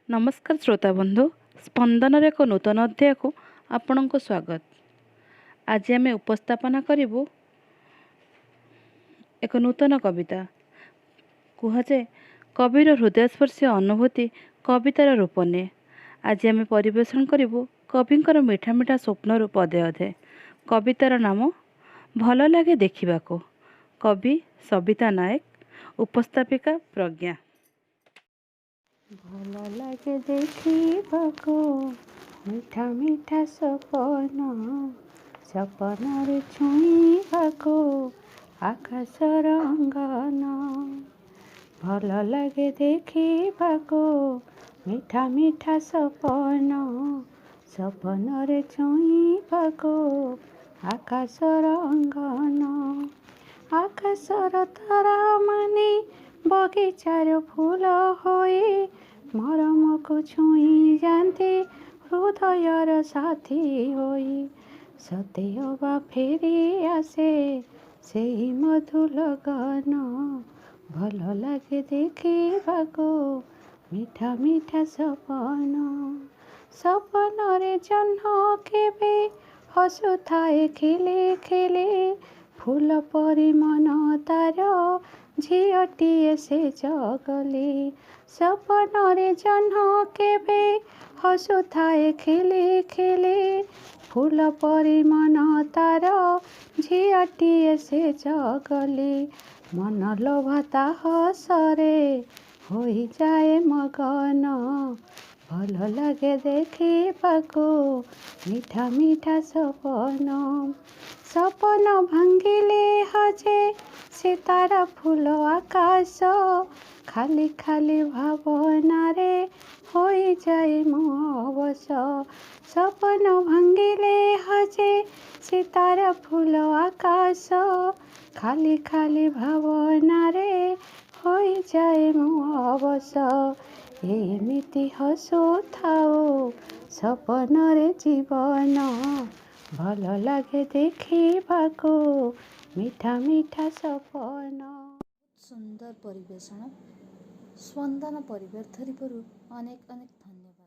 नमस्कार श्रोता बंधु स्पंदन एक नूतन अध्याय को आपण को स्वागत। आज आम उपस्थापना करूँ एक नूतन कविता। कहुए कविर हृदयस्पर्शी अनुभूति कवितार रूप ने। आज आम परिवेशन करूँ कविंकर मीठा मीठा स्वप्न पदे अधे। कवितार नाम भल लगे देखा। कवि सविता नायक, उपस्थापिका प्रज्ञा। भल लगे देखिबाको मीठा मीठा सपन, सपन छुईबाको आकाशर अंगन। भल लगे देखिबाको मीठा मीठा सपन, सपन छुईबाको आकाशर अंगन। आकाशर तारा माने बगीचार फूल होई मरम को छुई जाते हृदयर साथी होई। सतेअबा फेरी आसे सेही मधु लगन। भल लगे देखिबाको मीठा मीठा सपन। सपन रे जह्न केबे हसुथाए खिले खिले, फूल परी मन तार झिअटिए से जगले। सपन रे जह्न केबे हसुथाए खिले खिले, फूल परी मन तार झिअटिए से जगले। मन लोभता हसरे होई जाए मगन। भल लगे देखिबाको मीठा मीठा सपन। सपन भांगिले हजे सितारा फूल आकाश, खाली खाली भावना रे होई जाए मोहवश। सपन भांगिले हजे सितारा फूल आकाश, खाली खाली भावना रे होई जाए मोहवश। एमिति हसुथाओ सपन रे जीवन, भल लगे देखिबाको मीठा मीठा सपन। सुंदर परिवेषण स्पंदन परिवार थरीपुर अनेक अनेक